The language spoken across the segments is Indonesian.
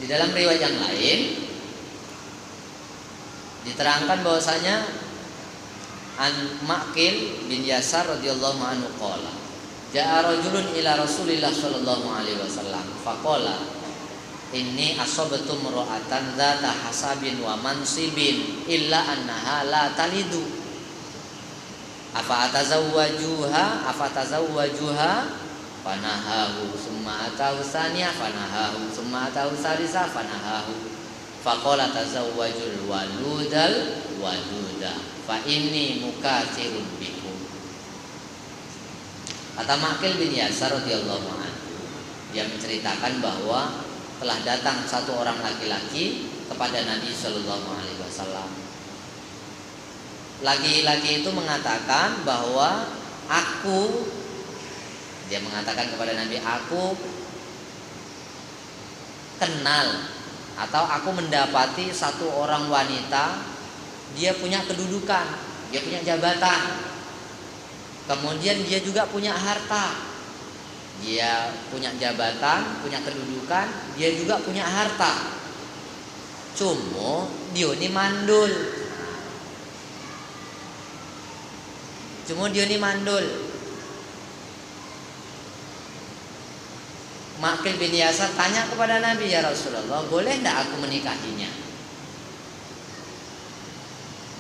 Di dalam riwayat yang lain diterangkan bahwasanya An Ma'qil bin Yasar radhiyallahu anhu qala ja'a rajulun ila Rasulillah sallallahu alaihi wasallam faqala inni asabtu mar'atan dzata hasabin wa mansibin illa annaha la talidu afa atazawwajuha fanahahu summa atahu tsaniya fanahahu summa atahu tsalisa fanahahu faqala tazawwajul waluda fa inni mukatsirun bikum. Kata Ma'qil bin Yasar radhiyallahu anhu, dia menceritakan bahwa telah datang satu orang laki-laki kepada Nabi sallallahu alaihi wasallam. Laki-laki itu mengatakan bahwa dia mengatakan kepada Nabi, aku kenal atau aku mendapati satu orang wanita, dia punya kedudukan, dia punya jabatan, kemudian dia juga punya harta. Dia punya jabatan, punya kedudukan, dia juga punya harta. Cuma dia ini mandul. Ma'qil bin Yasar tanya kepada Nabi, ya Rasulullah, boleh tidak aku menikahinya?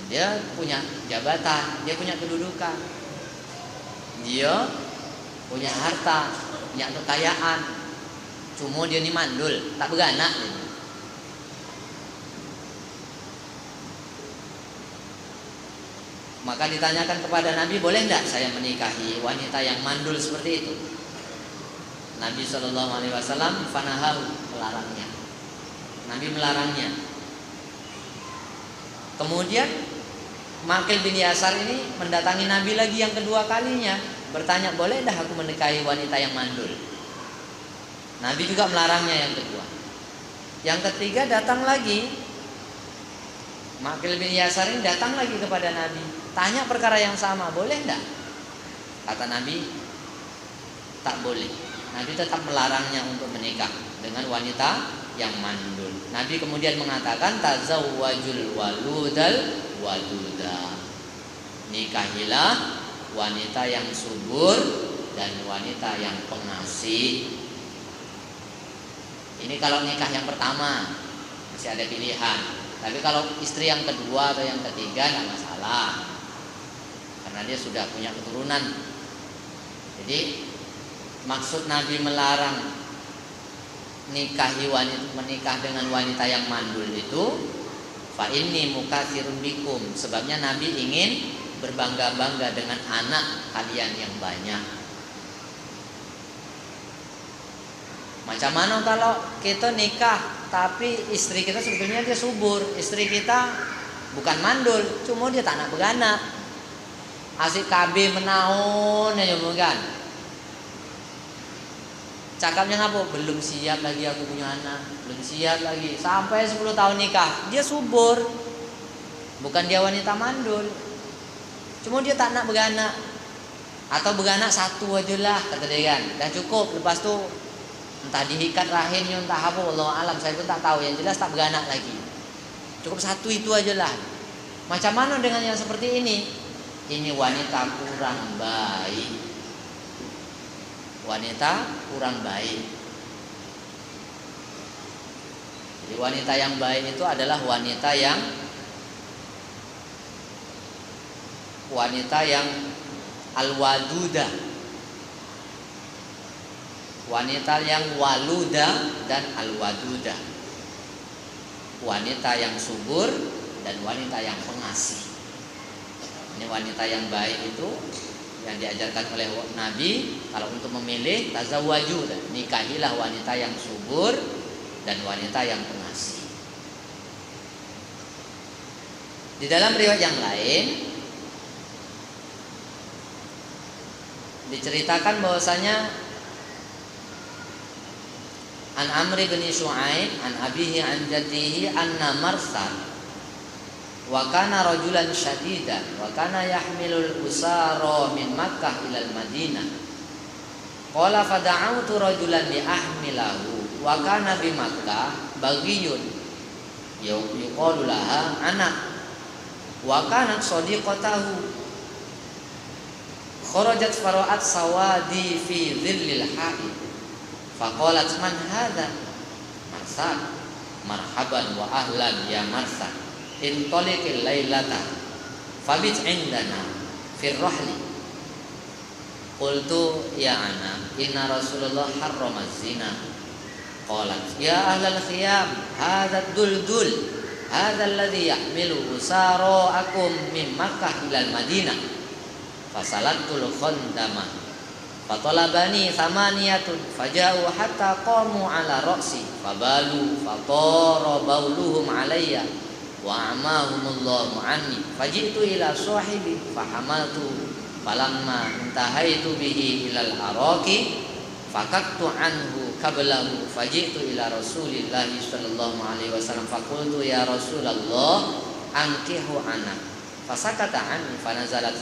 Dia punya jabatan, dia punya kedudukan, dia punya harta, punya kekayaan. Cuma dia ini mandul, tak beranak. Maka ditanyakan kepada Nabi, boleh tidak saya menikahi wanita yang mandul seperti itu? Nabi SAW fanahahu, melarangnya. Nabi melarangnya. Kemudian Ma'qil bin Yasar ini mendatangi Nabi lagi yang kedua kalinya, bertanya, boleh dah aku menikahi wanita yang mandul? Nabi juga melarangnya yang kedua. Yang ketiga datang lagi, Ma'qil bin Yasar ini datang lagi kepada Nabi, tanya perkara yang sama, boleh enggak? Kata Nabi, tak boleh. Nabi tetap melarangnya untuk menikah dengan wanita yang mandul. Nabi kemudian mengatakan, tazawwajul waluda, nikahilah wanita yang subur dan wanita yang pengasih. Ini kalau nikah yang pertama masih ada pilihan. Tapi kalau istri yang kedua atau yang ketiga tidak masalah, karena dia sudah punya keturunan. Jadi maksud Nabi melarang menikah dengan wanita yang mandul itu, fa inni mukatsirun bikum, sebabnya Nabi ingin berbangga-bangga dengan anak kalian yang banyak. Macam mana kalau kita nikah tapi istri kita sebetulnya dia subur, istri kita bukan mandul, cuma dia tak nak beranak, asik KB menaun ya bukan. Cakapnya ngapa? Belum siap lagi aku punya anak, belum siap lagi. Sampai 10 tahun nikah, dia subur, bukan dia wanita mandul, cuma dia tak nak beranak, atau beranak satu aja lah, kata dia kan, dah cukup. Lepas tu entah diikat rahimnya, entah apa, wallahu alam, saya pun tak tahu. Yang jelas tak beranak lagi, cukup satu itu aja lah. Macam mana dengan yang seperti ini? Ini wanita kurang baik, wanita kurang baik. Jadi wanita yang baik itu adalah wanita yang al-waduda, wanita yang waluda dan al-waduda, wanita yang subur dan wanita yang pengasih. Ini wanita yang baik itu yang diajarkan oleh Nabi, kalau untuk memilih tazawwaju, nikahilah wanita yang subur dan wanita yang pengasih. Di dalam riwayat yang lain diceritakan bahwasanya an Amr bin Shu'aib an abihi an jaddihi anna Marsad wa kana rajulan syadidan wa kana yahmilul usara min Makkah ilal Madinah. Qala fada'autu rajulan li ahmilahu wa kana bi Makkah baghiyun yuqalu laha anak wa kanat sadiqatahu kharajat fara'at sawadi fi dhillil ha'id faqalat man hadha Marsad marhaban wa ahlan ya Marsad intaliqil lailata fabit indana fir rahli qultu ya ana inna Rasulullah harrama zina qalat ya ahlal khiyam hadha duldul hadha alladhi yahmilu sara'akum min Makkah ilal Madinah fasalatul khandama fatalabani thamaniyatun faja'u hatta qamu ala ra'si fabalu fatara bauluhum alayya wa amahumullahu anni faji'tu ila sahibi fahamaltu falamma intahaitu bihi ilal araqi fakaktu anhu qablahu faji'tu ila Rasulillahi sallallahu alaihi wasallam faqultu ya Rasulullah ankihu ana fasakata anni fanazalat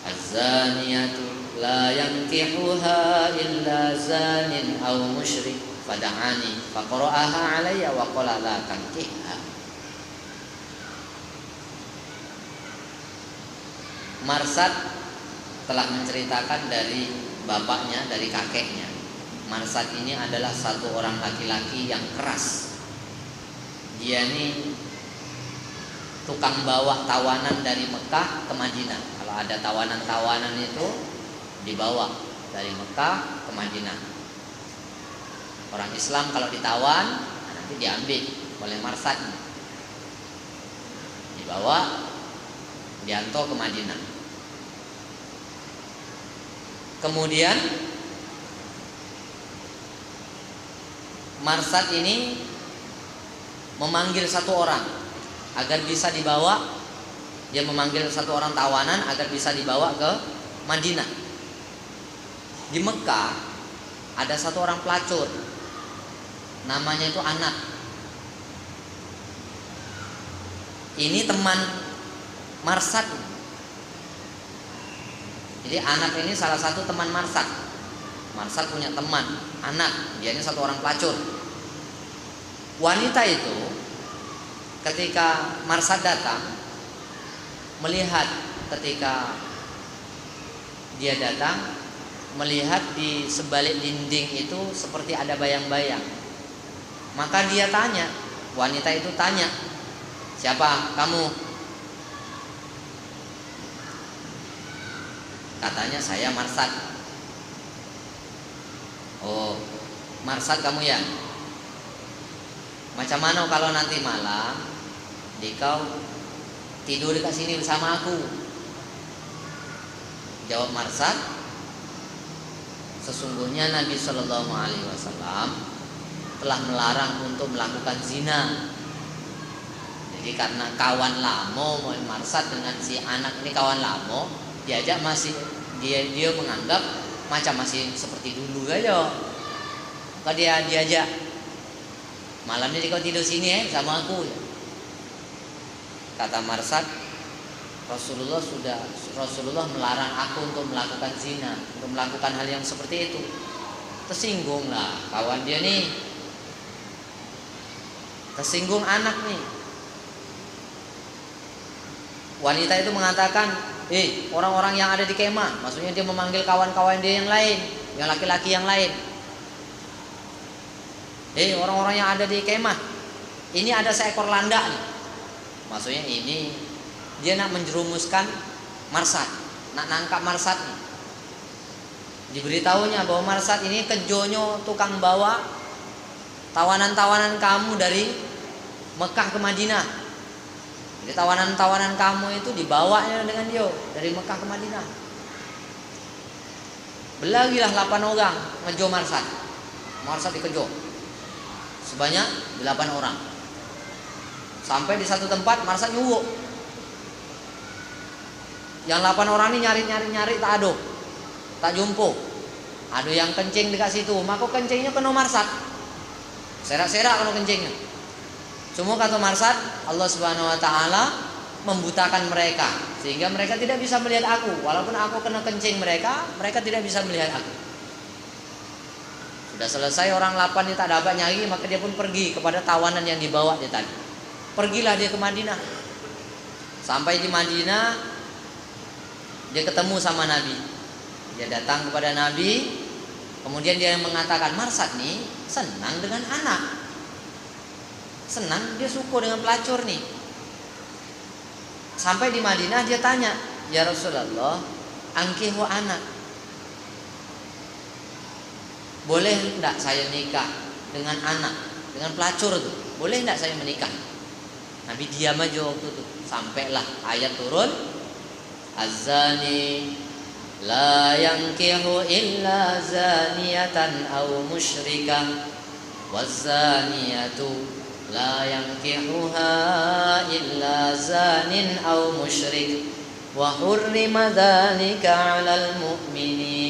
az-zaniyatu la yankihuha illa zanin aw musyrik fada'ani faqara'aha alayya wa qala la tankihha. Marsad telah menceritakan dari bapaknya, dari kakeknya. Marsad ini adalah satu orang laki-laki yang keras. Dia ini tukang bawa tawanan dari Mekah ke Madinah. Kalau ada tawanan-tawanan itu dibawa dari Mekah ke Madinah. Orang Islam kalau ditawan nanti diambil oleh Marsad, dibawa diantar ke Madinah. Kemudian Marsad ini memanggil satu orang agar bisa dibawa. Dia memanggil satu orang tawanan agar bisa dibawa ke Madinah. Di Mekah ada satu orang pelacur, namanya itu Anak. Ini teman Marsad. Jadi Anak ini salah satu teman Marsad. Marsad punya teman Anak, dia ini satu orang pelacur. Wanita itu ketika Marsad datang, melihat ketika dia datang, melihat di sebalik dinding itu seperti ada bayang-bayang. Maka dia tanya, wanita itu tanya, siapa kamu? Katanya saya Marsad. Oh, Marsad kamu ya? Macam mana kalau nanti malam dikau tidur dekat sini bersama aku? Jawab Marsad, sesungguhnya Nabi Shallallahu Alaihi Wasallam telah melarang untuk melakukan zina. Jadi karena kawan lamo Marsad dengan si Anak ini kawan lamo, diajak masih dia menganggap macam masih seperti dulu aja. Maka dia diajak, malam ini kau tidur sini sama aku. Kata Marsad, Rasulullah melarang aku untuk melakukan zina, untuk melakukan hal yang seperti itu. Tersinggung lah kawan dia nih, tersinggung Anak nih. Wanita itu mengatakan, orang-orang yang ada di kemah, maksudnya dia memanggil kawan-kawan dia yang lain, yang laki-laki yang lain. Orang-orang yang ada di kemah, ini ada seekor landak nih. Maksudnya ini dia nak menjerumuskan Marsad, nak nangkap Marsad nih. Diberitahunya bahwa Marsad ini kejonyo tukang bawa tawanan-tawanan kamu dari Mekah ke Madinah. Jadi tawanan-tawanan kamu itu dibawanya dengan dia dari Mekah ke Madinah. Belagilah 8 orang ngejo Marsad. Marsad dikejo sebanyak 8 orang. Sampai di satu tempat Marsad nyuwuk. Yang 8 orang ini nyari tak ada, tak jumpa. Ada yang kencing dekat situ, maka kencingnya kena Marsad. Serak-serak kena kencingnya. Semua kata Marsad, Allah Subhanahu Wa Taala membutakan mereka sehingga mereka tidak bisa melihat aku. Walaupun aku kena kencing mereka tidak bisa melihat aku. Sudah selesai orang lapar dia tak dapat nyari, maka dia pun pergi kepada tawanan yang dibawa dia tadi. Pergilah dia ke Madinah. Sampai di Madinah dia ketemu sama Nabi. Dia datang kepada Nabi, kemudian dia mengatakan, Marsad nih senang dengan anak. Senang, dia syukur dengan pelacur nih. Sampai di Madinah dia tanya, ya Rasulullah, angkihu anak, boleh enggak saya nikah dengan anak, dengan pelacur tuh? Boleh enggak saya menikah? Nabi diam aja waktu itu. Sampailah ayat turun, Az-zani la yankihu illa zaniyatan aw musyrikah waz-zaniyatu la yankihuha illa zanin aw musyrik wa hurrima dzalika 'alal mu'minin.